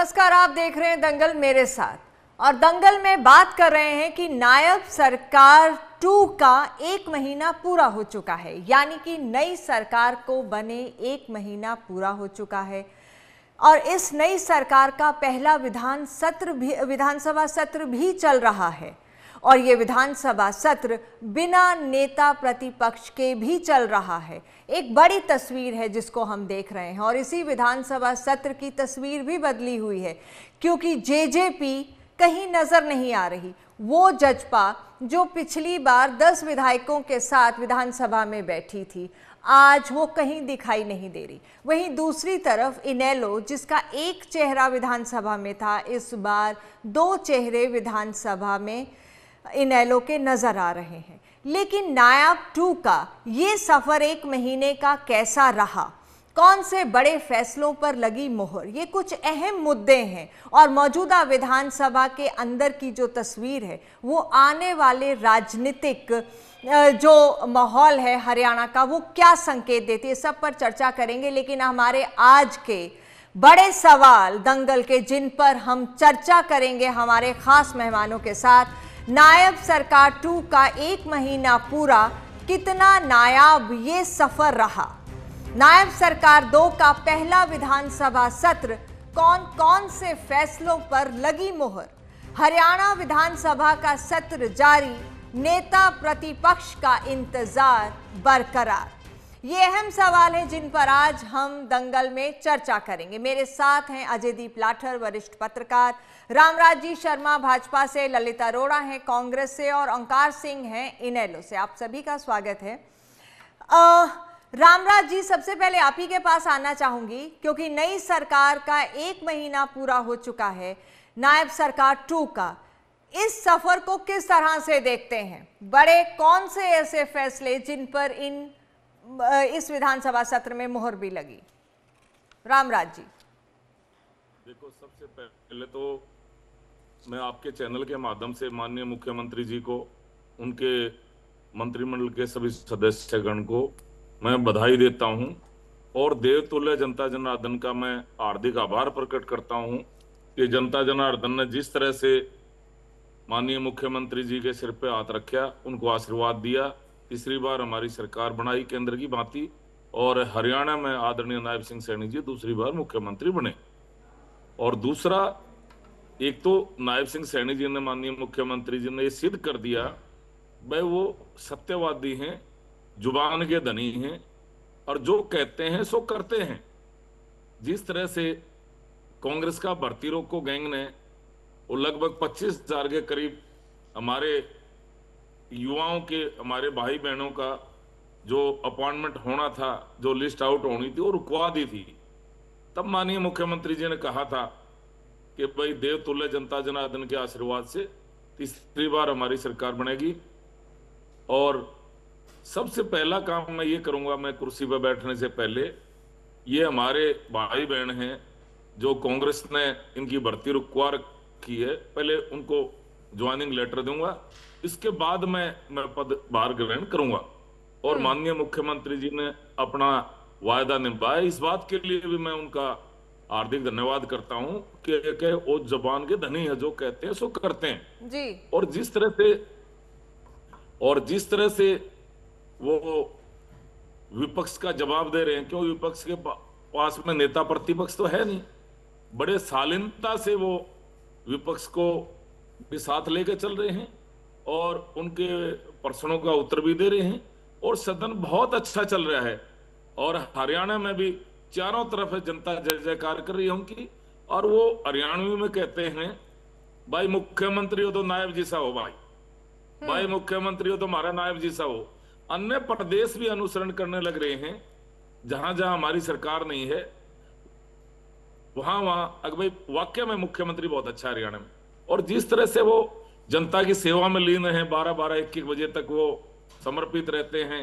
नमस्कार, आप देख रहे हैं दंगल मेरे साथ। और दंगल में बात कर रहे हैं कि नायब सरकार 2 का 1 महीना पूरा हो चुका है, यानी कि नई सरकार को बने 1 महीना पूरा हो चुका है। और इस नई सरकार का पहला विधानसभा सत्र भी चल रहा है। और ये विधानसभा सत्र बिना नेता प्रतिपक्ष के भी चल रहा है। एक बड़ी तस्वीर है जिसको हम देख रहे हैं। और इसी विधानसभा सत्र की तस्वीर भी बदली हुई है, क्योंकि जेजेपी कहीं नजर नहीं आ रही। वो जजपा जो पिछली बार 10 विधायकों के साथ विधानसभा में बैठी थी, आज वो कहीं दिखाई नहीं दे रही। वहीं दूसरी तरफ इनेलो, जिसका एक चेहरा विधानसभा में था, इस बार 2 चेहरे विधानसभा में इनेलो के नजर आ रहे हैं। लेकिन नायब 2 का ये सफर 1 महीने का कैसा रहा, कौन से बड़े फैसलों पर लगी मोहर, ये कुछ अहम मुद्दे हैं। और मौजूदा विधानसभा के अंदर की जो तस्वीर है, वो आने वाले राजनीतिक जो माहौल है हरियाणा का, वो क्या संकेत देती है, सब पर चर्चा करेंगे। लेकिन हमारे आज के बड़े सवाल दंगल के, जिन पर हम चर्चा करेंगे हमारे खास मेहमानों के साथ, नायब सरकार 2 का 1 महीना पूरा, कितना नायाब ये सफर रहा। नायब सरकार 2 का पहला विधानसभा सत्र, कौन कौन से फैसलों पर लगी मोहर, हरियाणा विधानसभा का सत्र जारी, नेता प्रतिपक्ष का इंतजार बरकरार। ये अहम सवाल हैं जिन पर आज हम दंगल में चर्चा करेंगे। मेरे साथ हैं अजयदीप लाठर, वरिष्ठ पत्रकार, रामराजी शर्मा भाजपा से, ललित अरोड़ा हैं कांग्रेस से, और ओंकार सिंह हैं इनेलो से। आप सभी का स्वागत है। रामराज जी, सबसे पहले आप ही के पास आना चाहूंगी, क्योंकि नई सरकार का 1 महीना पूरा हो चुका है। नायब सरकार 2 का इस सफर को किस तरह से देखते हैं? बड़े कौन से ऐसे फैसले जिन पर इस विधानसभा सत्र में मोहर भी लगी? रामराज जी। देखो, सबसे पहले तो मैं आपके चैनल के माध्यम से माननीय मुख्यमंत्री जी को, उनके मंत्रिमंडल के सभी सदस्यगण को मैं बधाई देता हूं, और देवतुल्य जनता जनार्दन का मैं हार्दिक आभार प्रकट करता हूं कि जनता जनार्दन ने जिस तरह से माननीय मुख्यमंत्री जी के सिर पे हाथ रखा, उनको आशीर्वाद दिया, तीसरी बार हमारी सरकार बनाई केंद्र की भांति, और हरियाणा में आदरणीय नायब सिंह सैनी जी दूसरी बार मुख्यमंत्री बने। और दूसरा, एक तो नायब सिंह सैनी जी ने, माननीय मुख्यमंत्री जी ने ये सिद्ध कर दिया, भाई वो सत्यवादी हैं, जुबान के धनी हैं, और जो कहते हैं सो करते हैं। जिस तरह से कांग्रेस का भर्ती रोको गैंग ने, वो लगभग 25,000 के करीब हमारे युवाओं के, हमारे भाई बहनों का जो अपॉइंटमेंट होना था, जो लिस्ट आउट होनी थी, वो रुकवा दी थी। तब माननीय मुख्यमंत्री जी ने कहा था कि भाई देवतुल्य जनता जनार्दन के आशीर्वाद से तीसरी बार हमारी सरकार बनेगी। और सबसे पहला काम मैं ये करूंगा, मैं कुर्सी पर बैठने से पहले, ये हमारे भाई बहन हैं जो कांग्रेस ने इनकी भर्ती रुकवा रखी है, पहले उनको ज्वाइनिंग लेटर दूंगा, इसके बाद मैं पदभार ग्रहण करूंगा। और माननीय मुख्यमंत्री जी ने अपना वायदा निभाया, इस बात के लिए भी मैं उनका हार्दिक धन्यवाद करता हूं कि वो जबान के धनी है, जो कहते हैं सो करते हैं जी। और जिस तरह से वो विपक्ष का जवाब दे रहे हैं, क्यों विपक्ष के पास में नेता प्रतिपक्ष तो है नहीं, बड़े शालीनता से वो विपक्ष को भी साथ लेकर चल रहे हैं, और उनके प्रश्नों का उत्तर भी दे रहे हैं, और सदन बहुत अच्छा चल रहा है। और हरियाणा में भी चारों तरफ जनता जय जयकार कर रही है उनकी। और वो हरियाणवी में कहते हैं, भाई मुख्यमंत्री हो तो नायब जी सा हो, भाई मुख्यमंत्री हो तो हमारा नायब जी सा हो। अन्य प्रदेश भी अनुसरण करने लग रहे हैं, जहां जहां हमारी सरकार नहीं है, वहां अगर भाई वाकई में मुख्यमंत्री बहुत अच्छा है हरियाणा में। और जिस तरह से वो जनता की सेवा में लीन है, 12-12, 1-1 बजे तक वो समर्पित रहते हैं,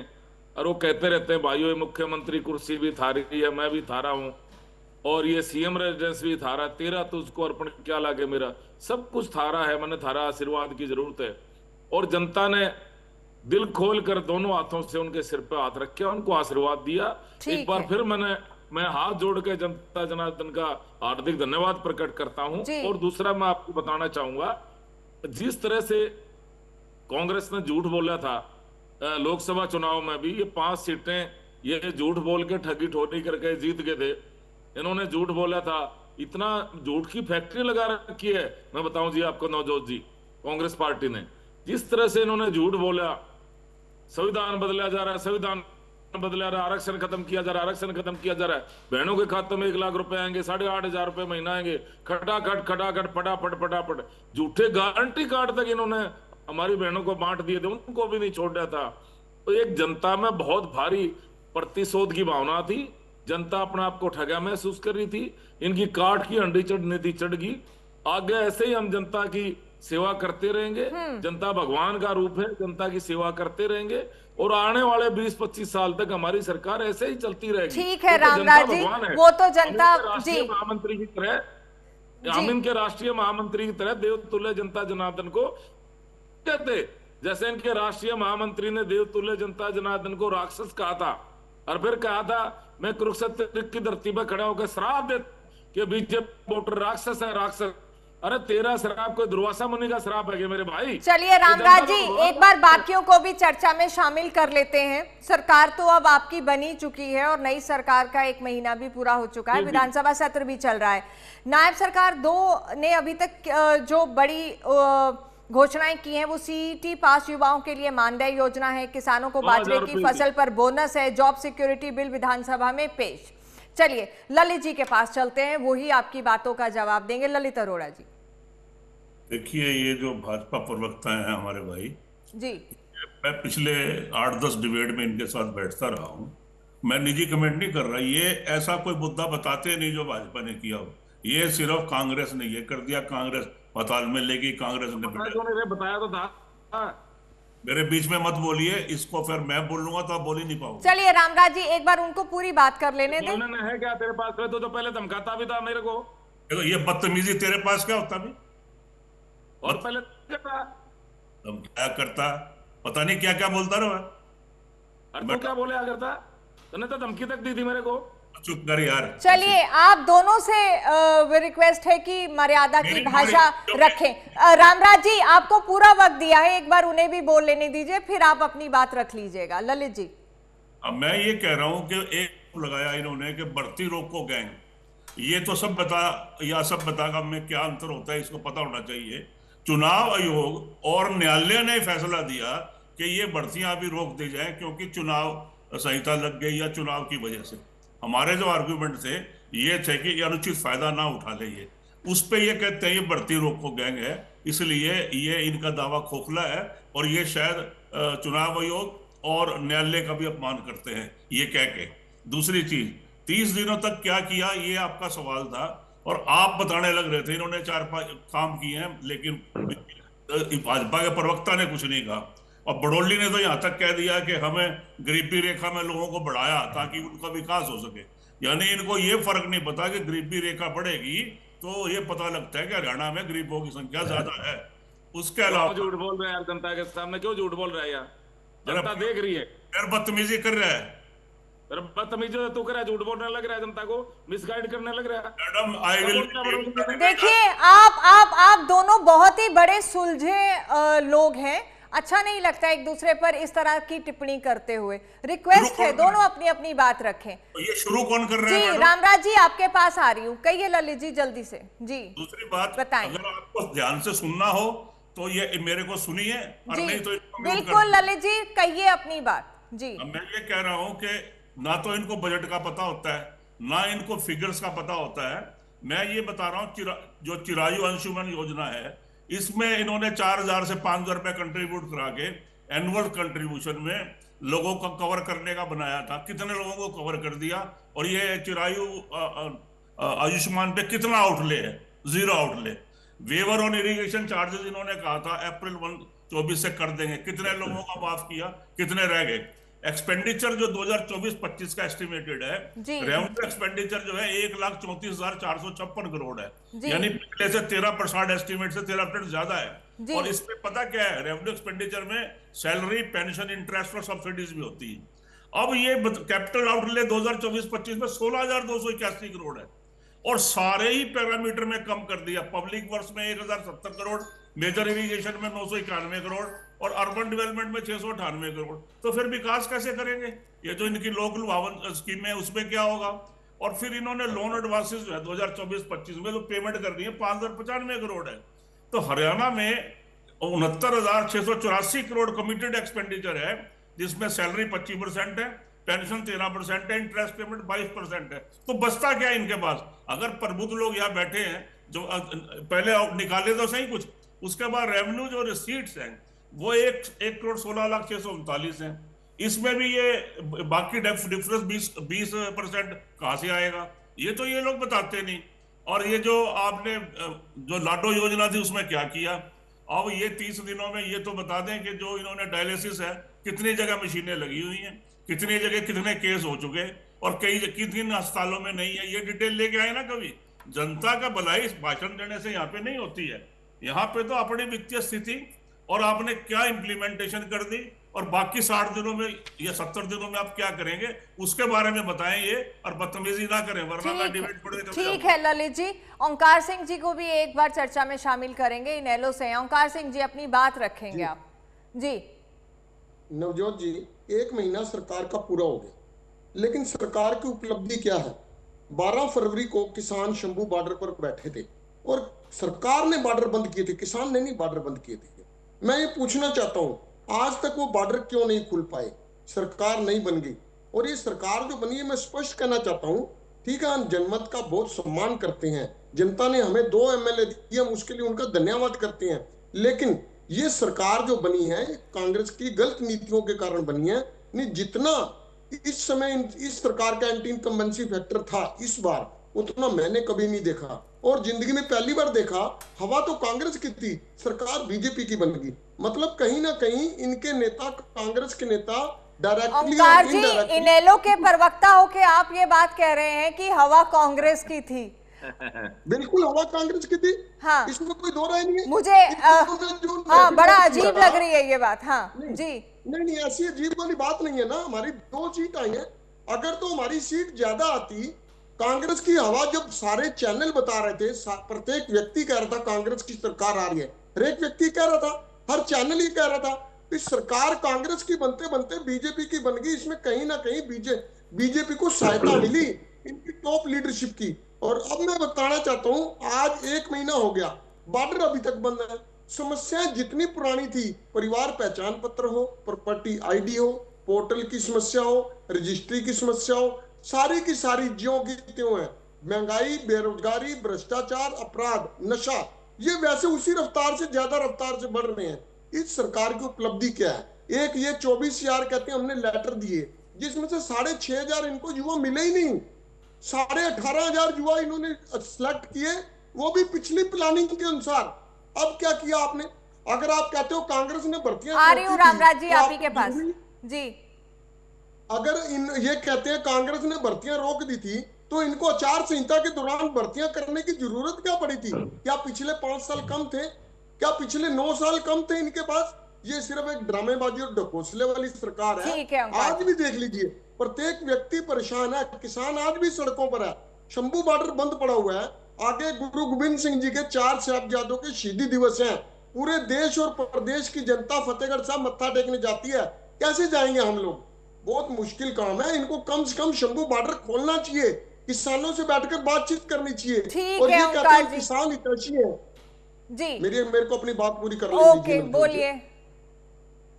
और वो कहते रहते हैं, भाइयों मुख्यमंत्री कुर्सी भी थारी है, मैं भी थारा हूं, और ये सीएम रेजिडेंस भी थारा, तेरा तुझको अर्पण क्या लागे मेरा, सब कुछ थारा है, मैंने थारा आशीर्वाद की जरूरत है। और जनता ने दिल खोल कर दोनों हाथों से उनके सिर पे हाथ रखे, उनको आशीर्वाद दिया। एक बार फिर मैंने मैं हाथ जोड़ के जनता जनार्दन का हार्दिक धन्यवाद प्रकट करता हूं। जी। और दूसरा मैं आपको बताना चाहूंगा, जिस तरह से कांग्रेस ने झूठ बोला था लोकसभा चुनाव में भी, ये 5 सीटें ये झूठ बोल के ठगी ठोरी करके जीत गए थे। इन्होंने झूठ बोला था, इतना झूठ की फैक्ट्री लगा रखी है। मैं बताऊं जी आपको नवजोत जी, कांग्रेस पार्टी ने जिस तरह से इन्होंने झूठ बोला, संविधान बदला जा रहा है, संविधान बदला रहा है, आरक्षण खत्म किया जा रहा है, आरक्षण खत्म किया जा रहा है, बहनों के खाते में 1 लाख रुपए आएंगे, 8,500 रुपए महीना आएंगे, खटाखट खटाखट फटाफट फटाफट, झूठे गारंटी कार्ड तक इन्होंने हमारी बहनों को बांट दिए थे, उनको भी नहीं छोड़ा था। तो एक जनता में बहुत भारी प्रतिशोध की भावना थी, जनता अपने आप को ठगा महसूस कर रही थी। इनकी काट की हंडी चढ़ने थी चढ़ गई। आगे ऐसे ही हम जनता की सेवा करते रहेंगे। जनता भगवान का रूप है, जनता की सेवा करते रहेंगे और आने वाले 20-25 साल तक हमारी सरकार ऐसे ही चलती रहेगी। ठीक है क्योंकि रामराज जनता जी, भगवान है। वो तो जनता हम इनके राष्ट्रीय जी महामंत्री की तरह, हम इनके राष्ट्रीय महामंत्री की तरह देवतुल्य जनता जनार्दन को कहते, जैसे इनके राष्ट्रीय महामंत्री ने देवतुल्य जनता जनार्दन को राक्षस कहा था और फिर कहा था मैं कुरुक्षेत्र की धरती पर खड़ा होकर श्राप दे कि बीजेपी वोटर राक्षस है, राक्षस। अरे तेरा श्राप कोई दुर्वासा मुनि का श्राप है क्या मेरे भाई? चलिए रामराज जी, एक बार बाकियों को भी चर्चा में शामिल कर लेते हैं। सरकार तो अब आपकी बनी चुकी है और नई सरकार का 1 महीना भी पूरा हो चुका है, विधानसभा सत्र भी चल रहा है। नायब सरकार 2 ने अभी तक जो बड़ी घोषणाएं की हैं वो सीईटी पास युवाओं के लिए मानदेय योजना है, किसानों को बाजरे की फसल पर बोनस है, जॉब सिक्योरिटी बिल विधानसभा में पेश। चलिए ललित जी के पास चलते हैं, वही आपकी बातों का जवाब देंगे। ललित अरोड़ा जी। देखिए, ये जो भाजपा प्रवक्ता हैं हमारे भाई जी, मैं पिछले 8-10 डिबेट में इनके साथ बैठता रहा हूँ। मैं निजी कमेंट नहीं कर रहा, ये ऐसा कोई मुद्दा बताते नहीं जो भाजपा ने किया हो। ये सिर्फ कांग्रेस ने ये कर दिया, कांग्रेस पताल में लेके कांग्रेस ने बताया तो था। मेरे बीच में मत बोलिए, इसको फिर मैं बोलूंगा तो आप बोल ही नहीं पाओगे। चलिए रामराज जी, एक बार उनको पूरी बात कर लेने दें। है क्या तेरे पास? तो पहले धमकाता भी था मेरे को। देखो, ये बदतमीजी तेरे पास क्या होता भी, और पहले तुम क्या करता, पता नहीं क्या क्या बोलता रहो। तू क्या बोले करता? तूने तो धमकी तक दी थी मेरे को। चुप कर यार। चलिए, आप दोनों से रिक्वेस्ट है कि मर्यादा की भाषा रखें। रामराज जी, आपको पूरा वक्त दिया है, एक बार उन्हें भी बोल लेने दीजिए, फिर आप अपनी बात रख लीजिएगा। ललित जी। अब मैं ये कह रहा हूं कि एक लगाया इन्होंने कि बढ़ती रोको गैंग, ये तो सब बतागा में क्या अंतर होता है, इसको पता होना चाहिए। चुनाव आयोग और न्यायालय ने फैसला दिया कि ये बढ़तियां अभी रोक दी जाए क्योंकि चुनाव संहिता लग गई या चुनाव की वजह से। हमारे जो आर्गुमेंट थे ये थे कि अनुचित फायदा ना उठा ले, ये उस पे ये कहते हैं ये बढ़ती रोको गैंग है, इसलिए ये इनका दावा खोखला है और ये शायद चुनाव आयोग और न्यायालय का भी अपमान करते हैं ये कह के। दूसरी चीज, 30 दिनों तक क्या किया ये आपका सवाल था और आप बताने लग रहे थे इन्होंने 4-5 काम किए हैं, लेकिन भाजपा के प्रवक्ता ने कुछ नहीं कहा। और बड़ोली ने तो यहाँ तक कह दिया कि हमें गरीबी रेखा में लोगों को बढ़ाया ताकि उनका विकास हो सके। यानी इनको ये फर्क नहीं पता कि गरीबी रेखा बढ़ेगी तो ये पता लगता है कि हरियाणा में गरीबों की संख्या ज्यादा है। उसके अलावा झूठ बोल रहे हैं यार, जनता के सामने क्यों झूठ बोल रहा है यार? जनता देख रही है। फिर बदतमीजी कर रहा है, बदतमीजी तो कर रहा है, झूठ बोलने लग रहा है, जनता को मिसगाइड करने लग रहा है। Madam I will. देखिए, आप दोनों बहुत ही बड़े सुलझे लोग हैं, अच्छा नहीं लगता एक दूसरे पर इस तरह की टिप्पणी करते हुए। रिक्वेस्ट है दोनों अपनी अपनी बात रखें। तो ये शुरू कौन कर रहे हैं? जी रामराज जी, आपके पास आ रही हूँ, कहिए ललित जी जल्दी से। जी दूसरी बात बताएं। अगर आपको ध्यान से सुनना हो तो ये मेरे को सुनिए और नहीं तो बिल्कुल ललित जी, कहिए अपनी बात। जी मैं ये कह रहा हूं कि ना तो इनको बजट का पता होता है ना इनको फिगर्स का पता होता है। मैं ये बता रहा हूं जो चिरायु अंशुमन योजना है इसमें इन्होंने 4,000 से 5,000 रुपए कंट्रीब्यूट करा के एनुअल कंट्रीब्यूशन में लोगों को कवर करने का बनाया था। कितने लोगों को कवर कर दिया? और ये चिरायु आयुष्मान पे कितना आउटले है? 0 outlay. Waiver on irrigation charges इन्होंने कहा था अप्रैल 1 से कर देंगे, कितने लोगों का माफ किया, कितने रह गए? एक्सपेंडिचर जो 2024-25 का एस्टिमेटेड है, रेवेन्यू एक्सपेंडिचर जो है 1,34,456 करोड़ है, यानी पिछले से 13% एस्टिमेट से 13% ज्यादा है। और इसमें पता क्या है, रेवेन्यू एक्सपेंडिचर में सैलरी, पेंशन, इंटरेस्ट और सब्सिडीज भी होती है। अब ये कैपिटल आउटले 2024-25 में 16,281 करोड़ है, और सारे ही पैरामीटर में कम कर दिया। पब्लिक वर्क्स में 1,070 करोड़, मेजर इरिगेशन में 991 करोड़ और अर्बन डेवलपमेंट में 698 करोड़। तो फिर विकास कैसे करेंगे? ये जो इनकी लोक लुभावन स्कीम है उसमें क्या होगा? और फिर इन्होंने लोन एडवांसेस जो है 2024-25 में जो पेमेंट कर दी है 5,095 करोड़ है। तो हरियाणा में 69,684 करोड़ कमिटेड एक्सपेंडिचर है, जिसमें सैलरी 25% है, पेंशन 13% है, इंटरेस्ट पेमेंट 22% है। तो बचता क्या है इनके पास? अगर प्रबुद्ध लोग यहाँ बैठे हैं जो पहले निकाले तो सही कुछ, उसके बाद रेवेन्यू जो रिसीट्स हैं वो 1,16,639 है। इसमें भी ये बाकी डिफरेंस 20% कहां से आएगा? ये तो ये लोग बताते नहीं। और ये जो आपने जो लाडो योजना थी उसमें क्या किया? अब ये 30 दिनों में ये तो बता दें कि जो इन्होंने डायलिसिस है कितनी जगह मशीनें लगी हुई हैं, कितनी जगह कितने केस हो चुके, और किन अस्पतालों में नहीं है, ये डिटेल लेके आए ना। कभी जनता का भलाई भाषण देने से यहाँ पे नहीं होती है। यहाँ पे तो अपनी वित्तीय स्थिति और आपने क्या इंप्लीमेंटेशन कर दी और बाकी 60 दिनों में या 70 दिनों में आप क्या करेंगे उसके बारे में बताएं ये, और बदतमीजी ना करें वरना मैं डिबेट पढ़ेगा। ठीक है ललित जी, ओंकार सिंह जी को भी एक बार चर्चा में शामिल करेंगे। इनेलो से ओंकार सिंह जी अपनी बात रखेंगे आप जी। नवजोत जी, 1 महीना सरकार का पूरा हो गया, लेकिन सरकार की उपलब्धि क्या है? 12 फरवरी को किसान शंभू बॉर्डर पर बैठे थे और सरकार ने बॉर्डर बंद किए थे, किसान ने नहीं बॉर्डर बंद किए थे। मैं ये पूछना चाहता हूं, आज तक वो बॉर्डर क्यों नहीं खुल पाए? सरकार नहीं बन गई। और ये सरकार जो बनी है, मैं स्पष्ट कहना चाहता हूं, ठीक है, हम जनमत का बहुत सम्मान करते हैं, जनता ने हमें 2 MLA दिए, हम उसके लिए उनका धन्यवाद करते हैं, लेकिन ये सरकार जो बनी है कांग्रेस की गलत नीतियों के कारण बनी है। नहीं, जितना इस समय इस सरकार का एंटी इनकम्बेंसी फैक्टर था इस बार, उतना मैंने कभी नहीं देखा, और जिंदगी में पहली बार देखा। हवा तो कांग्रेस की थी, सरकार बीजेपी की बन गई। मतलब कहीं ना कहीं इनके नेता, कांग्रेस के नेता डायरेक्टली ओंकार जी, इनेलो के प्रवक्ता होके आप ये बात कह रहे हैं कि हवा कांग्रेस की थी? बिल्कुल हवा कांग्रेस की थी। हाँ, इसमें कोई दो राय नहीं है। मुझे हाँ, बड़ा अजीब लग रही है ये बात। हाँ जी, नहीं, ऐसी अजीब वाली बात नहीं है ना। हमारी 2 सीट आई है, अगर तो हमारी सीट ज्यादा आती, कांग्रेस की हवा जब सारे चैनल बता रहे थे, प्रत्येक व्यक्ति कह रहा था कांग्रेस की सरकार आ रही है, हर एक व्यक्ति कह रहा था, हर चैनल ही कह रहा था, इस सरकार कांग्रेस की बनते बनते बीजेपी की बन गई। इसमें कहीं ना कहीं बीजेपी को सहायता मिली इनकी टॉप लीडरशिप की। और अब मैं बताना चाहता हूं, आज 1 महीना हो गया, बॉर्डर अभी तक बंद है। समस्याएं जितनी पुरानी थी, परिवार पहचान पत्र हो, प्रॉपर्टी ID हो, पोर्टल की समस्या हो, रजिस्ट्री की समस्या हो, सारी की सारी ज्यों की त्यों है। महंगाई, बेरोजगारी, भ्रष्टाचार, अपराध, नशा, ये वैसे उसी रफ्तार से, ज्यादा रफ्तार से बढ़ रहे हैं। इस सरकार की उपलब्धि क्या है? एक ये 24,000 कहते हैं हमने लेटर दिए, जिसमें से 6,500 इनको युवा मिले ही नहीं। 18,500 युवा इन्होंने सिलेक्ट किए, वो भी पिछली प्लानिंग के अनुसार। अब क्या किया आपने? अगर आप कहते हो कांग्रेस ने भर्तियां, आ रही हूं रामराज जी आप ही के पास जी। अगर ये कहते हैं कांग्रेस ने भर्तियां रोक दी थी, तो इनको आचार संहिता के दौरान भर्तियां करने की जरूरत क्या पड़ी थी? क्या पिछले 5 साल कम थे? क्या पिछले 9 साल कम थे इनके पास? ये सिर्फ एक ड्रामेबाजी और ढकोसले वाली सरकार है। आज भी देख लीजिए, प्रत्येक व्यक्ति परेशान है, किसान आज भी सड़कों पर है, शंभू बॉर्डर बंद पड़ा हुआ है। आगे गुरु गोविंद सिंह जी के 4 साहिबजादों के शहीदी दिवस हैं। पूरे देश और प्रदेश की जनता फतेहगढ़ साहब मत्था टेकने जाती है, कैसे जाएंगे हम लोग? बहुत मुश्किल काम है। इनको कम से कम शंभू बॉर्डर खोलना चाहिए, किसानों से बैठकर बातचीत करनी चाहिए। और ये कहते हैं किसान हितैषी है जी। मेरे को अपनी बात पूरी कर लेने दीजिए। बोलिए।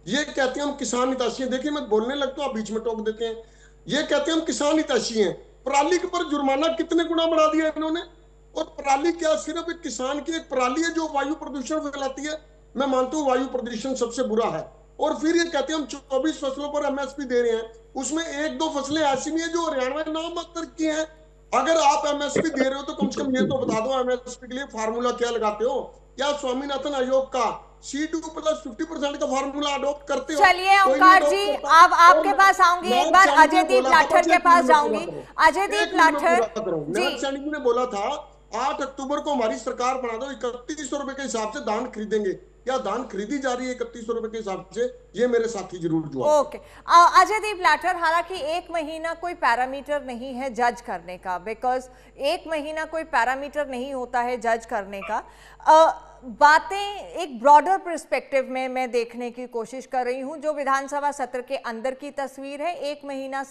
ये कहते हैं हम किसान हितैषी हैं। देखिए, मैं बोलने लगता हूं, आप बीच में टोक देते हैं। ये कहते हैं हम किसान हितैषी हैं। पराली के पर जुर्माना कितने गुना बढ़ा दिया इन्होंने। और पराली क्या सिर्फ एक किसान की एक पराली है जो वायु प्रदूषण फैलाती है? मैं मानता हूं वायु प्रदूषण सबसे बुरा है। और फिर ये कहते हैं हम 24 फसलों पर MSP दे रहे हैं, उसमें 1-2 फसलें ऐसी भी है जो हरियाणा में नाम मात्र की हैं। अगर आप MSP दे रहे हो तो कम से कम ये तो बता दो MSP के लिए फार्मूला क्या लगाते हो? क्या स्वामीनाथन आयोग का C2 प्लस 50% का फार्मूला अडॉप्ट करते हो? चलिए ओंकार जी, अब आपके पास आऊंगी, एक बार अजयदीप लाठर के पास जाऊंगी। अजयदीप लाठर जी ने बोला था 8 अक्टूबर को हमारी सरकार बना दो, 3100 रुपए के हिसाब से धान खरीदेंगे। क्या धान खरीदी जा रही है 3100 रुपए के हिसाब से, ये मेरे साथी जरूर जवाब। ओके, अजयदीप लाठर, हालांकि एक महीना कोई पैरामीटर नहीं है जज करने का, बिकॉज एक महीना कोई पैरामीटर नहीं होता है जज करने का। बातें एक ब्रॉडर पर्सपेक्टिव में मैं देखने की कोशिश कर रही हूं। जो विधानसभा सत्र के अंदर की तस्वीर है, एक महीना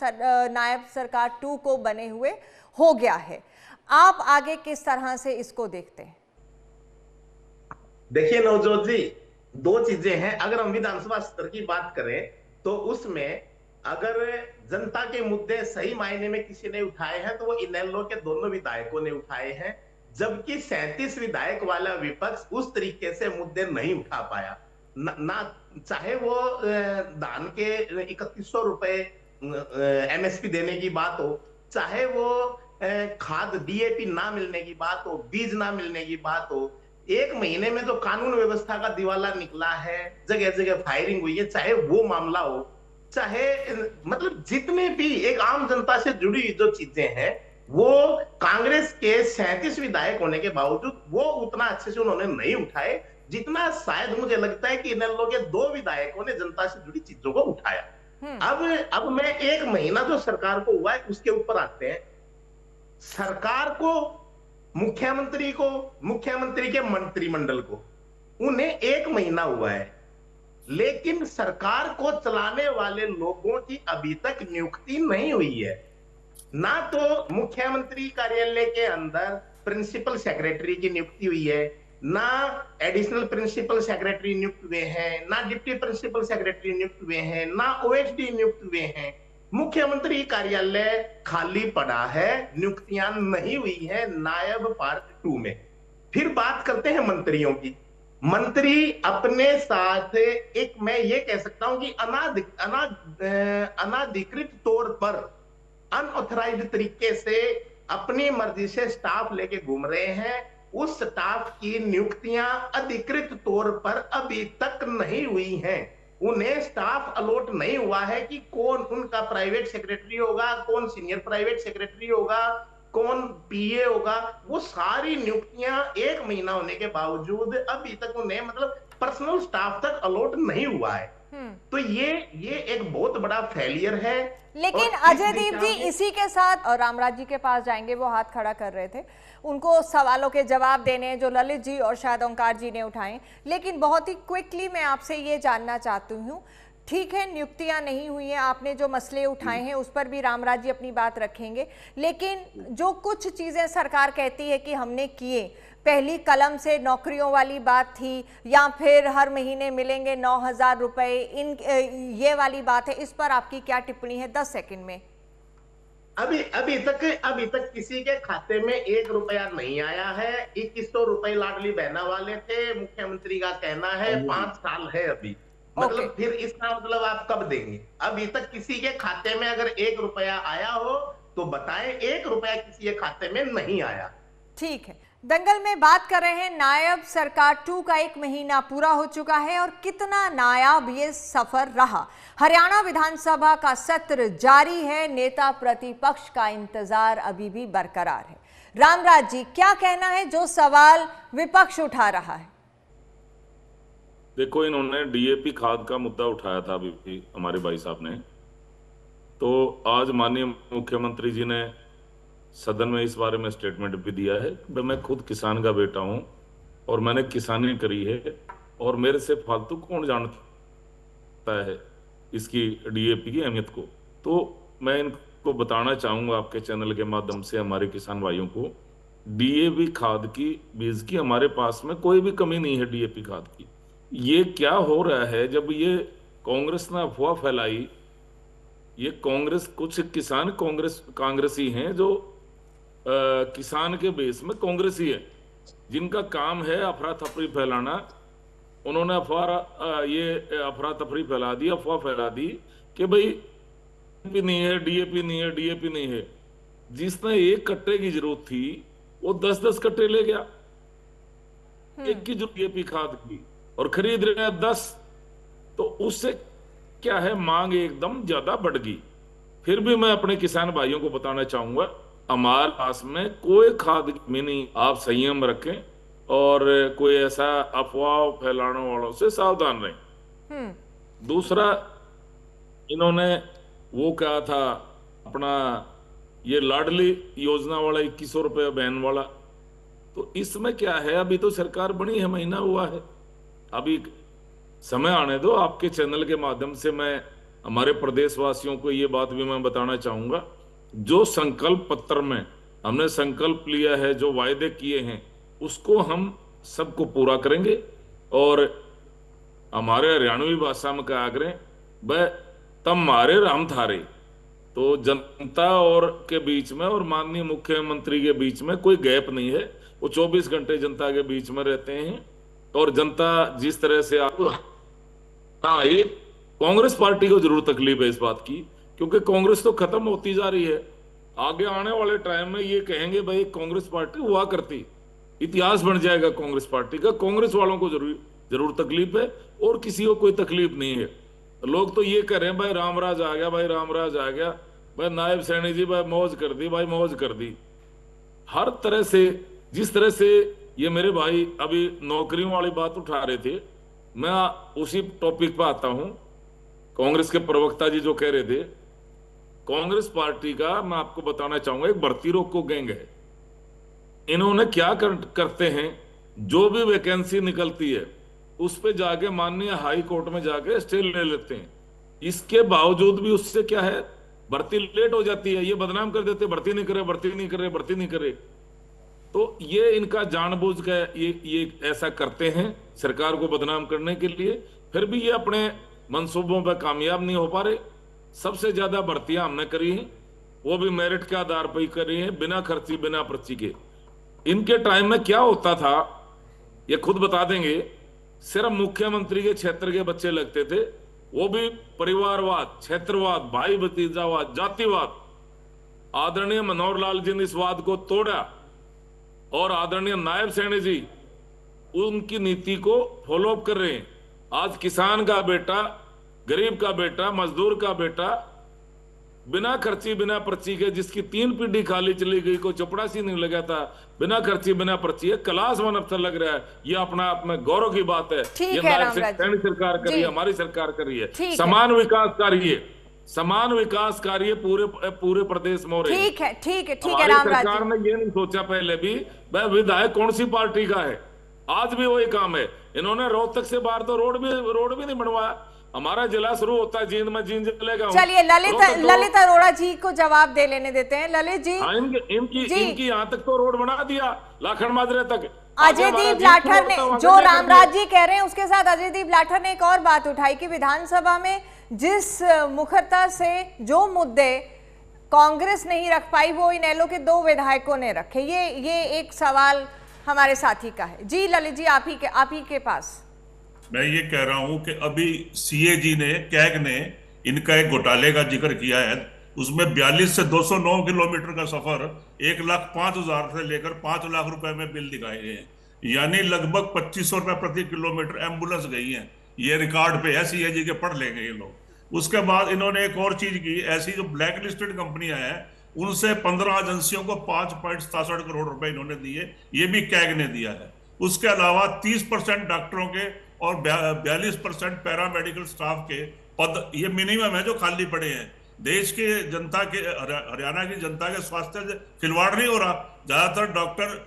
नायब सरकार 2 को बने हुए हो गया है। आप आगे किस तरह से इसको देखते हैं? देखिए नवजोत जी, दो चीजें हैं। अगर हम विधानसभा सत्र की बात करें तो उसमें अगर जनता के मुद्दे सही मायने में किसी ने उठाए हैं तो वो इनेलो के दोनों विधायकों ने उठाए हैं, जबकि 37 विधायक वाला विपक्ष उस तरीके से मुद्दे नहीं उठा पाया। ना चाहे वो धान के 3100 रुपए एमएसपी देने की बात हो, चाहे वो खाद डीएपी ना मिलने की बात हो, बीज ना मिलने की बात हो, एक महीने में जो कानून व्यवस्था का दिवाला निकला है, जगह जगह फायरिंग हुई है, चाहे वो मामला हो, चाहे मतलब जितने भी एक आम जनता से जुड़ी जो चीजें हैं, वो कांग्रेस के 37 विधायक होने के बावजूद वो उतना अच्छे से उन्होंने नहीं उठाए जितना शायद मुझे लगता है कि इनेलो के 2 विधायकों ने जनता से जुड़ी चीजों को उठाया। अब मैं एक महीना जो सरकार को हुआ है उसके ऊपर आते हैं। सरकार को, मुख्यमंत्री को, मुख्यमंत्री के मंत्रिमंडल को, उन्हें एक महीना हुआ है, लेकिन सरकार को चलाने वाले लोगों की अभी तक नियुक्ति नहीं हुई है। ना तो मुख्यमंत्री कार्यालय के अंदर प्रिंसिपल सेक्रेटरी की नियुक्ति हुई है, ना एडिशनल प्रिंसिपल सेक्रेटरी नियुक्त हुए हैं, ना डिप्टी प्रिंसिपल सेक्रेटरी नियुक्त हुए हैं, ना ओएसडी नियुक्त हुए हैं। मुख्यमंत्री कार्यालय खाली पड़ा है, नियुक्तियां नहीं हुई है नायब पार्ट 2 में। फिर बात करते हैं मंत्रियों की। मंत्री अपने साथ एक, मैं ये कह सकता हूं कि अनाधिकृत तौर पर, अनऑथराइज्ड तरीके से अपनी मर्जी से स्टाफ लेके घूम रहे हैं। उस स्टाफ की नियुक्तियां अधिकृत तौर पर अभी तक नहीं हुई हैं। उन्हें स्टाफ अलॉट नहीं हुआ है कि कौन उनका प्राइवेट सेक्रेटरी होगा, कौन सीनियर प्राइवेट सेक्रेटरी होगा, कौन पीए होगा। वो सारी नियुक्तियां एक महीना होने के बावजूद अभी तक उन्हें मतलब पर्सनल स्टाफ तक अलॉट नहीं हुआ है। तो ये एक बहुत बड़ा फेलियर है। लेकिन अजयदीप जी, इसी के साथ और रामराज जी के पास जाएंगे, वो हाथ खड़ा कर रहे थे, उनको सवालों के जवाब देने जो ललित जी और शायद ओंकार जी ने उठाए। लेकिन बहुत ही क्विकली मैं आपसे ये जानना चाहती हूँ, ठीक है नियुक्तियां नहीं हुई हैं, आपने जो मसले उठाए हैं उस पर भी रामराज जी अपनी बात रखेंगे, लेकिन जो कुछ चीजें सरकार कहती है कि हमने किए, पहली कलम से नौकरियों वाली बात थी, या फिर हर महीने मिलेंगे 9,000 रुपए, ये वाली बात है, इस पर आपकी क्या टिप्पणी है 10 सेकंड में? अभी तक किसी के खाते में 1 रुपया नहीं आया है। 2100 रुपए लाडली बहना वाले थे, मुख्यमंत्री का कहना है 5 साल है अभी। मतलब फिर इसका मतलब आप कब देंगे? अभी तक किसी के खाते में अगर 1 रुपया आया हो तो बताएं। 1 रुपया किसी के खाते में नहीं आया। ठीक है, दंगल में बात कर रहे हैं नायब सरकार 2 का 1 महीना पूरा हो चुका है और कितना नायाब ये सफर रहा। हरियाणा विधानसभा का सत्र जारी है, नेता प्रतिपक्ष का इंतजार अभी भी बरकरार है। रामराज जी, क्या कहना है जो सवाल विपक्ष उठा रहा है? देखो, इन्होंने डीएपी खाद का मुद्दा उठाया था अभी हमारे भाई साहब ने, तो आज माननीय मुख्यमंत्री जी ने सदन में इस बारे में स्टेटमेंट भी दिया है। मैं खुद किसान का बेटा हूं और मैंने किसानी करी है, और मेरे से फालतू कौन जानता है इसकी डीएपी की अहमियत को। तो मैं इनको बताना चाहूंगा आपके चैनल के माध्यम से हमारे किसान भाइयों को, डीएपी खाद की, बीज की हमारे पास में कोई भी कमी नहीं है डीएपी खाद की। ये क्या हो रहा है, जब ये कांग्रेस ने अफवाह फैलाई, ये कांग्रेस, कुछ किसान कांग्रेसी हैं जो किसान के बेस में कांग्रेसी है, जिनका काम है अफरा तफरी फैलाना। उन्होंने अफरा तफरी फैला दी, अफवाह फैला दी कि भाई डीएपी नहीं है, डीएपी नहीं है, डीएपी नहीं है। जिसने 1 कट्टे की जरूरत थी वो 10-10 कट्टे ले गया, एक की जरूरत डीएपी खाद की, और खरीद रहे हैं 10। तो उससे क्या है, मांग एकदम ज्यादा बढ़ गई। फिर भी मैं अपने किसान भाइयों को बताना चाहूंगा, हमारे पास में कोई खाद की कमी नहीं। आप संयम रखें, और कोई ऐसा अफवाह फैलाने वालों से सावधान रहें। दूसरा, इन्होंने वो कहा था अपना ये लाडली योजना वाला 2100 रुपये बहन वाला, तो इसमें क्या है, अभी तो सरकार बनी है, महीना हुआ है, अभी समय आने दो। आपके चैनल के माध्यम से मैं हमारे प्रदेशवासियों को ये बात भी मैं बताना चाहूंगा, जो संकल्प पत्र में हमने संकल्प लिया है, जो वायदे किए हैं, उसको हम सबको पूरा करेंगे। और हमारे हरियाणवी भाषा में कहा करें, वह तम मारे राम थारे। तो जनता और के बीच में और माननीय मुख्यमंत्री के बीच में कोई गैप नहीं है, वो 24 घंटे जनता के बीच में रहते हैं। और जनता जिस तरह से हाँ, ये कांग्रेस पार्टी को जरूर तकलीफ है इस बात की, क्योंकि कांग्रेस तो खत्म होती जा रही है। आगे आने वाले टाइम में ये कहेंगे भाई कांग्रेस पार्टी हुआ करती, इतिहास बन जाएगा कांग्रेस पार्टी का। कांग्रेस वालों को जरूर तकलीफ है, और किसी को कोई तकलीफ नहीं है। लोग तो ये कह रहे हैं भाई रामराज आ गया, भाई रामराज आ गया, भाई नायब सैनी जी भाई मौज कर दी, भाई मौज कर दी। हर तरह से, जिस तरह से ये मेरे भाई अभी नौकरियों वाली बात उठा रहे थे, मैं उसी टॉपिक पर आता हूं। कांग्रेस के प्रवक्ता जी जो कह रहे थे, कांग्रेस पार्टी का मैं आपको बताना चाहूंगा एक भर्ती रोको गैंग है। इन्होंने क्या करते हैं, जो भी वैकेंसी निकलती है उस पे जाके माननीय हाई कोर्ट में जाके स्टे ले लेते हैं। इसके बावजूद भी उससे क्या है, भर्ती लेट हो जाती है, ये बदनाम कर देते, भर्ती नहीं करे, भर्ती नहीं करे, भर्ती नहीं करे। तो ये इनका जानबूझ के ये ऐसा करते हैं सरकार को बदनाम करने के लिए, फिर भी ये अपने मंसूबों पर कामयाब नहीं हो पा रहे। सबसे ज्यादा भर्तियां हमने करी हैं, वो भी मेरिट के आधार पर ही करी हैं, बिना खर्ची बिना पर्ची के। इनके टाइम में क्या होता था ये खुद बता देंगे। सिर्फ मुख्यमंत्री के क्षेत्र के बच्चे लगते थे, वो भी परिवारवाद, क्षेत्रवाद, भाई भतीजावाद, जातिवाद। आदरणीय मनोहर लाल जी ने इस वाद को तोड़ा, और आदरणीय नायब सैनी जी उनकी नीति को फॉलो अप कर रहे हैं। आज किसान का बेटा, गरीब का बेटा, मजदूर का बेटा बिना खर्ची बिना पर्ची के, जिसकी 3 पीढ़ी खाली चली गई, को चपड़ासी नहीं लगा था, बिना खर्ची बिना पर्ची है, क्लास 1 अफसर लग रहा है। ये अपना आप में गौरव की बात है। ये नायब सैनी सरकार कर रही है, हमारी सरकार कर रही है। समान विकास कार्य, समान विकास कार्य पूरे प्रदेश में हो रहे हैं। ठीक है रामराज। सरकार ने ये नहीं सोचा पहले भी वह विधायक कौन सी पार्टी का है, आज भी वही काम है। इन्होंने रोहतक से बाहर तो रोड भी नहीं बनवाया। हमारा जिला शुरू होता है जींद में, जींद जिले का। चलिए ललित अरोड़ा जी को जवाब दे लेने देते हैं। ललित जी, इनकी यहाँ तक तो रोड बना दिया, लाखन माजरे तक। अजयदीप लाठर ने, जो रामराज जी कह रहे हैं उसके साथ अजयदीप लाठर ने एक और बात उठाई कि विधानसभा में जिस मुखरता से जो मुद्दे कांग्रेस नहीं रख पाई, वो इनेलो के 2 विधायकों ने रखे। ये एक सवाल हमारे साथी का है। जी ललित जी, आप ही के पास। मैं ये कह रहा हूं कि अभी सीएजी ने, कैग ने इनका एक घोटाले का जिक्र किया है, उसमें 42 से 209 किलोमीटर का सफर 1,05,000 से लेकर 5 लाख रुपए में बिल दिखाए गए हैं, यानी लगभग 2500 रुपए प्रति किलोमीटर एम्बुलेंस गई है। ये रिकॉर्ड पे है, सीएजी के, पढ़ लेंगे ये लोग। उसके बाद इन्होंने एक और चीज की, ऐसी जो ब्लैक लिस्टेड कंपनियां हैं उनसे 15 एजेंसियों को 5.67 करोड़ रुपए इन्होंने दिए, ये भी कैग ने दिया है। उसके अलावा 30% डॉक्टरों के और 42% पैरामेडिकल स्टाफ के पद, ये मिनिमम है जो खाली पड़े हैं। देश के जनता के, हरियाणा की जनता के स्वास्थ्य से खिलवाड़ नहीं हो रहा। ज्यादातर डॉक्टर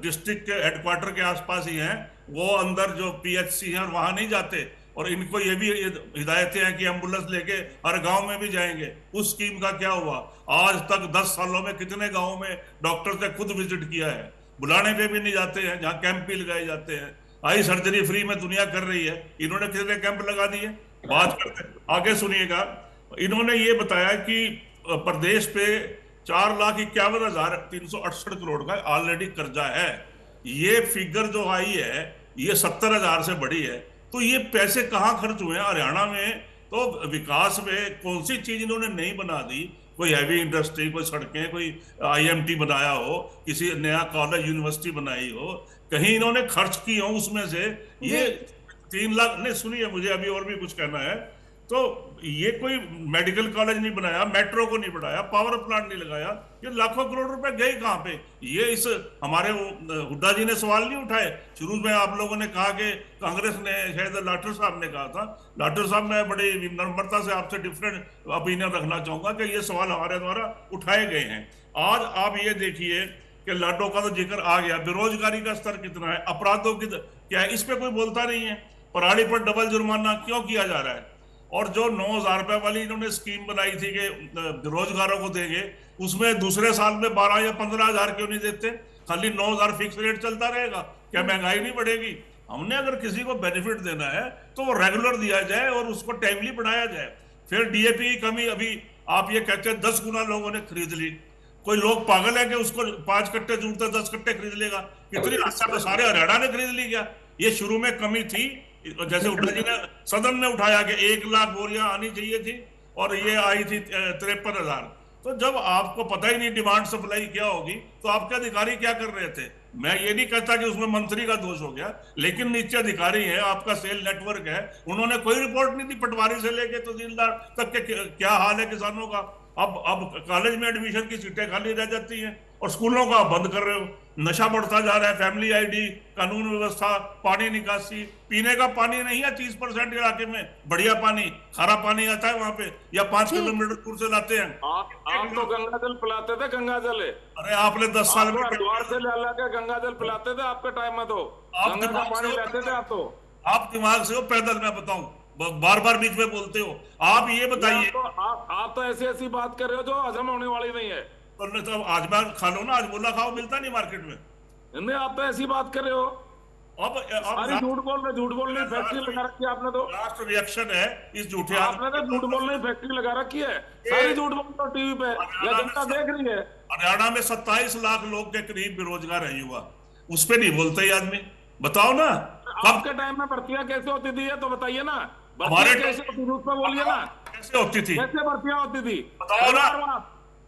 डिस्ट्रिक्ट के हेडक्वार्टर के आसपास ही हैं, वो अंदर जो पीएचसी हैं वहां नहीं जाते। और इनको ये भी हिदायतें हैं कि एम्बुलेंस लेके हर गांव में भी जाएंगे। उस स्कीम का क्या हुआ? आज तक 10 सालों में कितने गाँव में डॉक्टर ने खुद विजिट किया है, बुलाने पे भी नहीं जाते हैं, जहाँ कैंप भी लगाए जाते हैं। आई सर्जरी फ्री में दुनिया कर रही है, इन्होंने कितने कैंप लगा दिए? बात करते हैं, आगे सुनिएगा। इन्होंने ये बताया कि प्रदेश पे 4,51,368 करोड़ का ऑलरेडी कर्जा है। ये फिगर जो आई है ये 70,000 से बढ़ी है। तो ये पैसे कहाँ खर्च हुए हैं हरियाणा में? तो विकास में कौन सी चीज इन्होंने नहीं बना दी? कोई हैवी इंडस्ट्री, कोई सड़कें, कोई आईएमटी बनाया हो, किसी नया कॉलेज यूनिवर्सिटी बनाई हो, कहीं इन्होंने खर्च की हो उसमें से? ये 3 लाख नहीं, सुनिए मुझे अभी और भी कुछ कहना है। तो ये कोई मेडिकल कॉलेज नहीं बनाया, मेट्रो को नहीं बढ़ाया, पावर प्लांट नहीं लगाया, ये लाखों करोड़ रुपए गए कहां पे? ये इस हमारे हुड्डा जी ने सवाल नहीं उठाए। शुरू में आप लोगों ने कहा कि कांग्रेस ने, शायद लाठर साहब ने कहा था। लाठर साहब, मैं बड़ी नम्रता से आपसे डिफरेंट ओपिनियन रखना चाहूंगा कि ये सवाल हमारे द्वारा उठाए गए हैं। आज आप ये देखिए कि लाडो का तो जिक्र आ गया, बेरोजगारी का स्तर कितना है, अपराधों की क्या है, इस पे कोई बोलता नहीं है। पराली पर डबल जुर्माना क्यों किया जा रहा है? और जो 9,000 रुपए वाली इन्होंने स्कीम बनाई थी कि बेरोजगारों को देंगे, उसमें दूसरे साल में 12 या 15,000 क्यों नहीं देते? खाली 9,000 फिक्स रेट चलता रहेगा, क्या महंगाई नहीं बढ़ेगी? हमने अगर किसी को बेनिफिट देना है तो वो रेगुलर दिया जाए और उसको टाइमली बढ़ाया जाए। फिर डीएपी की कमी, अभी आप ये कहते हैं 10 गुना लोगों ने खरीद ली। कोई लोग पागल है कि उसको 5 कट्टे जूते 10 कट्टे खरीद लेगा? कितनी आशा तो सारे हरियाणा ने खरीद ली। क्या ये शुरू में कमी थी? जैसे हुड्डा जी ने सदन में उठाया कि 1 लाख बोरियां आनी चाहिए थी और ये आई थी 53,000। तो जब आपको पता ही नहीं डिमांड सप्लाई क्या होगी तो आपके अधिकारी क्या कर रहे थे? मैं ये नहीं कहता कि उसमें मंत्री का दोष हो गया, लेकिन नीचे अधिकारी है, आपका सेल नेटवर्क है, उन्होंने कोई रिपोर्ट नहीं दी। पटवारी से लेके तहसीलदार तक के क्या हाल है किसानों का। अब कॉलेज में एडमिशन की सीटें खाली रह जाती हैं और स्कूलों का बंद कर रहे हो। नशा बढ़ता जा रहा है, फैमिली आईडी, कानून व्यवस्था, पानी निकासी, पीने का पानी नहीं है 30% इलाके में बढ़िया पानी, खारा पानी आता है वहां पे, या 5 किलोमीटर दूर से लाते हैं। आप तो गंगा जल पिलाते थे, गंगा जल। अरे आपने 10 साल में हरिद्वार से ला के गंगा जल पिलाते थे आपके टाइम में, तो गंगा का पानी लेते थे आप। तो आप दिमाग से हो पैदल, मैं बताऊं, बार बार बीच में बोलते हो। आप ये बताइए, आप तो ऐसी बात कर रहे हो जो हजम होने वाली नहीं है। तो आज बार खा लो ना, आज बोला खाओ, मिलता नहीं मार्केट में। नहीं, आप तो ऐसी बात कर रहे हो। अब झूठ बोलने फैक्ट्री लगा रखी है आपने। तो लास्ट रिएक्शन है इस झूठे, आपने तो झूठ बोलने फैक्ट्री लगा रखी है, सारी झूठ बोलते हो टीवी पे, जनता देख रही है। हरियाणा में 27 लाख लोग के करीब बेरोजगार है युवा, उस पर नहीं बोलते ही आदमी। बताओ ना आपके टाइम में भर्तियां कैसे होती थी, तो बताइए ना। हमारे कैसे होती थी, उस पर बोलिए ना, कैसे होती थी, कैसे भर्तियां होती थी? बताओ ना।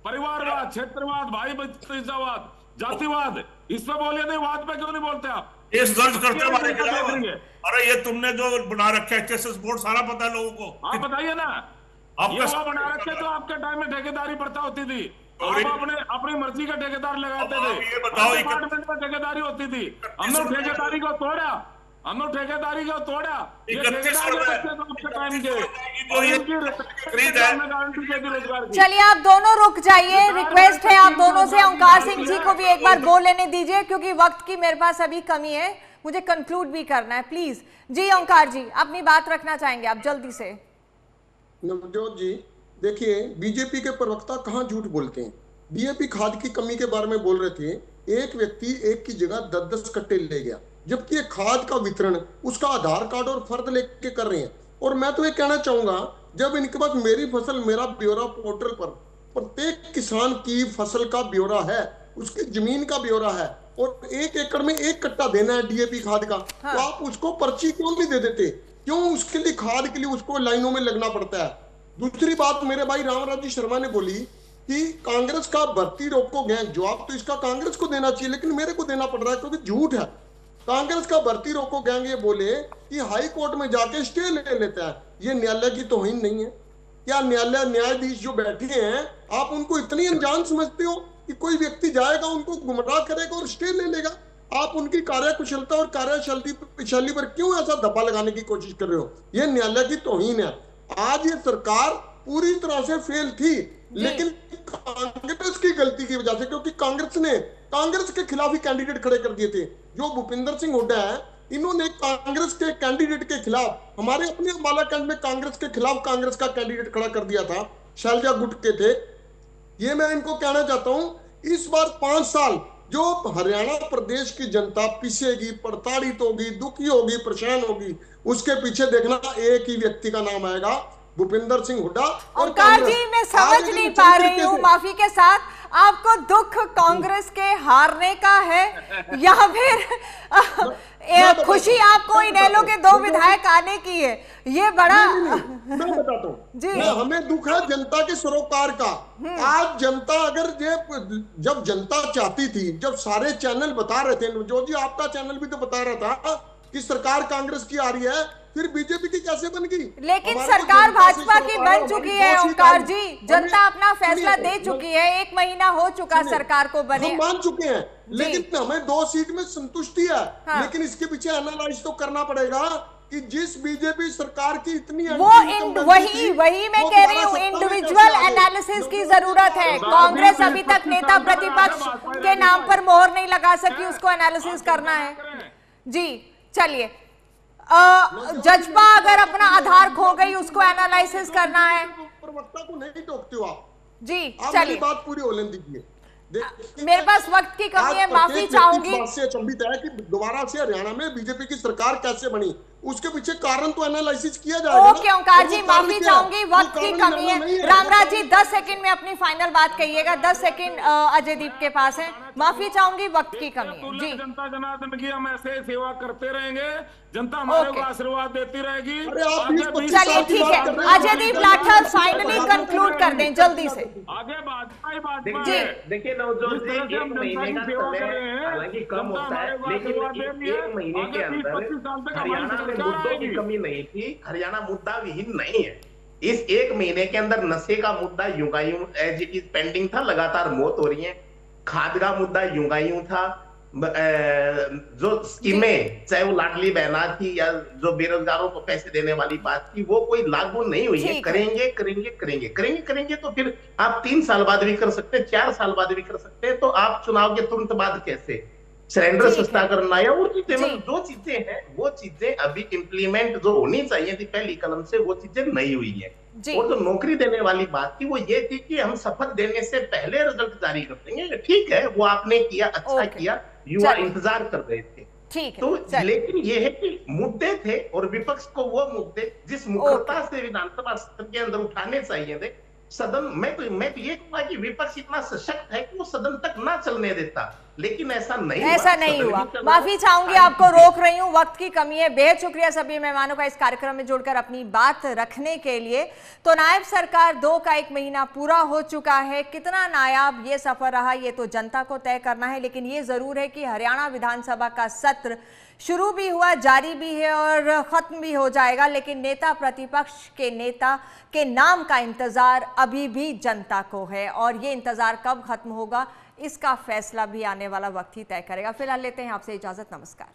परिवारवाद, क्षेत्रवाद, भाई भतीजावाद, जातिवाद, इस पे बोलिए। नहीं, वाद पे क्यों नहीं बोलते आप? केस दर्ज करते हमारे खिलाफ। अरे ये तुमने जो बना रखा है केसेस बोर्ड, सारा पता है लोगों को। आप बताइए ना। ये वो बना रखे तो आपके टाइम में ठेकेदारी प्रथा होती थी, आप अपनी मर्जी का ठेकेदार लगाते थे। ये बताओ, डिपार्टमेंट में ठेकेदारी होती थी, हमने ठेकेदारी को तोड़ा, हमने ठेकेदारी को तोड़ा। ये ठेकेदारी आपके टाइम के। चलिए आप दोनों रुक जाइए, रिक्वेस्ट है आप दोनों से। ओंकार सिंह जी को भी एक बार बोल लेने दीजिए, क्योंकि वक्त की मेरे पास अभी कमी है, मुझे कंक्लूड भी करना है। प्लीज जी ओंकार जी, अपनी बात रखना चाहेंगे आप जल्दी से। नवजोत जी, देखिए बीजेपी के प्रवक्ता कहाँ झूठ बोलते हैं। डीएपी खाद की कमी के बारे में बोल रहे थे, एक व्यक्ति एक की जगह 10-10 कट्टे ले गया, जबकि ये खाद का वितरण उसका आधार कार्ड और फर्द लेके कर रहे हैं। और मैं तो ये कहना चाहूंगा, जब इनके पास मेरी फसल मेरा ब्यौरा पोर्टल पर प्रत्येक किसान की फसल का ब्यौरा है, उसकी जमीन का ब्यौरा है, और 1 एकड़ में 1 कट्टा देना है डीएपी खाद का, हाँ। तो आप उसको पर्ची क्यों नहीं दे देते? क्यों उसके लिए खाद के लिए उसको लाइनों में लगना पड़ता है? दूसरी बात मेरे भाई रामराज जी शर्मा ने बोली कि कांग्रेस का भर्ती रोको गैंग, जवाब तो इसका कांग्रेस को देना चाहिए, लेकिन मेरे को देना पड़ रहा है क्योंकि झूठ है। कांग्रेस का भर्ती रोको गैंग ये बोले कि हाई कोर्ट में जाके स्टे ले लेता है, ये न्यायालय की तौहीन नहीं है क्या? न्यायाधीश जो बैठे हैं, आप उनको इतनी अनजान समझते हो कि कोई व्यक्ति जाएगा उनको गुमराह करेगा और स्टे ले लेगा? आप उनकी कार्यकुशलता और कार्यशैली पर क्यों ऐसा धब्बा लगाने की कोशिश कर रहे हो? ये न्यायालय की तौहीन है। आज ये सरकार पूरी तरह से फेल थी, लेकिन कांग्रेस की गलती की वजह से, क्योंकि कांग्रेस के खिलाफ ही कैंडिडेट खड़े कर दिए थे। जो भूपिंदर सिंह हुड्डा है, इन्होंने कांग्रेस के कैंडिडेट के खिलाफ, हमारे अपने अंबाला कैंट में कांग्रेस के खिलाफ कांग्रेस का कैंडिडेट खड़ा कर दिया था, शैलजा गुट के थे। ये मैं इनको कहना चाहता हूं, इस बार 5 साल जो हरियाणा प्रदेश की जनता पिसेगी, प्रताड़ित होगी, दुखी होगी, परेशान होगी, उसके पीछे देखना एक ही व्यक्ति का नाम आएगा, भूपिंदर सिंह हुड्डा। ओंकार जी, मैं समझ नहीं पा रही हूँ, माफी के साथ, आपको दुख कांग्रेस के हारने का है या फिर खुशी आपको इनेलो के 2 विधायक आने की है? ये बड़ा मैं बताता हूँ जी, हमें दुख है जनता के सरोकार का। आज जनता अगर जब जनता चाहती थी, जब सारे चैनल बता रहे थे, जो जी आपका चैनल भी तो बता रहा था कि सरकार कांग्रेस की आ रही है, फिर बीजेपी की कैसे बन गई? लेकिन हमारे को सरकार जनता से भाजपा की सरोकार है, बन चुकी हमारी है दो सीट ओंकार आई। जी, हमें- जनता अपना फैसला सुनिए, दे चुकी है, 1 महीना हो चुका सुनिए, सरकार को बने। हम मान चुके हैं, जी। लेकिन हमें 2 सीट में संतुष्टि है। हाँ। लेकिन इसके पीछे एनालाइज तो करना पड़ेगा कि जिस बीजेपी सरकार की इतनी वो वही मैं कह रही हूँ, इंडिविजुअल एनालिसिस की जरूरत है। कांग्रेस अभी तक नेता प्रतिपक्ष के नाम पर मोहर नहीं लगा सकी, उसको एनालिसिस करना है। जी चलिए, जजपा अगर अपना आधार खो गई, उसको एनालिसिस करना है। प्रवक्ता को नहीं टोकते हो आप। जी आप मेरी चलिए, बात पूरी होने दीजिए। मेरे पास वक्त की कमी है, माफी चाहूंगी। से अचंभित है कि दोबारा से हरियाणा में बीजेपी की सरकार कैसे बनी, उसके पीछे कारण तो एनालिसिस किया जाएगा। ओके ओंकार जी, माफी चाहूंगी, वक्त की कमी है। रामराज जी 10 सेकंड में अपनी फाइनल बात कहिएगा। 10 सेकंड अजयदीप के पास है, माफी चाहूंगी, वक्त की कमी है। जी जनता जनार्दन की हम ऐसे सेवा करते रहेंगे, जनता हमारे को आशीर्वाद देती रहेगी। चलिए ठीक है, अजयदीप लाठर फाइनली कंक्लूड कर दें जल्दी से। आगे भाजपा ही भाजपा जी। है। देखिए नवजोत जी, जिस तरह से 1 हम महीने जनता का की सेवा समय कर रहे हैं, हालांकि कम जनता होता है, हमारे को लेकिन आशीर्वाद दे रही है। 1 महीने के आगे 20-25 अंदर साल तक हरियाणा हमारी में सरकार मुद्दों की आएगी। कमी नहीं थी। हरियाणा मुद्दा विहीन नहीं है। इस 1 महीने के अंदर नशे का मुद्दा यूं का यूं एज इट इज पेंडिंग था, लगातार मौत हो रही है। खाद का मुद्दा यूं का यूं था। जो स्कीमें, चाहे वो लाडली बहना थी या जो बेरोजगारों को पैसे देने वाली बात थी, वो कोई लागू नहीं हुई है। करेंगे तो फिर आप 3 साल बाद भी कर सकते हैं, 4 साल बाद भी कर सकते हैं। तो आप चुनाव के तुरंत बाद कैसे सरेंडर सस्ता करना या और चीजें, मतलब जो चीजें हैं वो चीजें अभी इंप्लीमेंट जो होनी चाहिए थी पहली कलम से, वो चीजें नहीं हुई है। और जो नौकरी देने वाली बात थी वो ये थी कि हम शपथ देने से पहले रिजल्ट जारी कर देंगे। ठीक है, वो आपने किया, अच्छा किया, युवा इंतजार कर रहे थे। ठीक तो है, लेकिन ये है कि मुद्दे थे और विपक्ष को वो मुद्दे जिस मुखरता से विधानसभा सत्र के अंदर उठाने चाहिए थे, सदन मैं तो ये कहूंगा कि विपक्ष इतना सशक्त है कि वो सदन तक ना चलने देता, लेकिन ऐसा नहीं हुआ। माफी चाहूंगी, आपको रोक रही हूं, वक्त की कमी है। बेहद शुक्रिया सभी मेहमानों का इस कार्यक्रम में जुड़कर अपनी बात रखने के लिए। तो नायब सरकार 2 का 1 महीना पूरा हो चुका है। कितना नायाब ये सफर रहा, ये तो जनता को तय करना है। लेकिन ये जरूर है कि हरियाणा विधानसभा का सत्र शुरू भी हुआ, जारी भी है और खत्म भी हो जाएगा। लेकिन नेता प्रतिपक्ष के नेता के नाम का इंतजार अभी भी जनता को है, और ये इंतजार कब खत्म होगा इसका फैसला भी आने वाला वक्त ही तय करेगा। फिलहाल लेते हैं आपसे इजाजत, नमस्कार।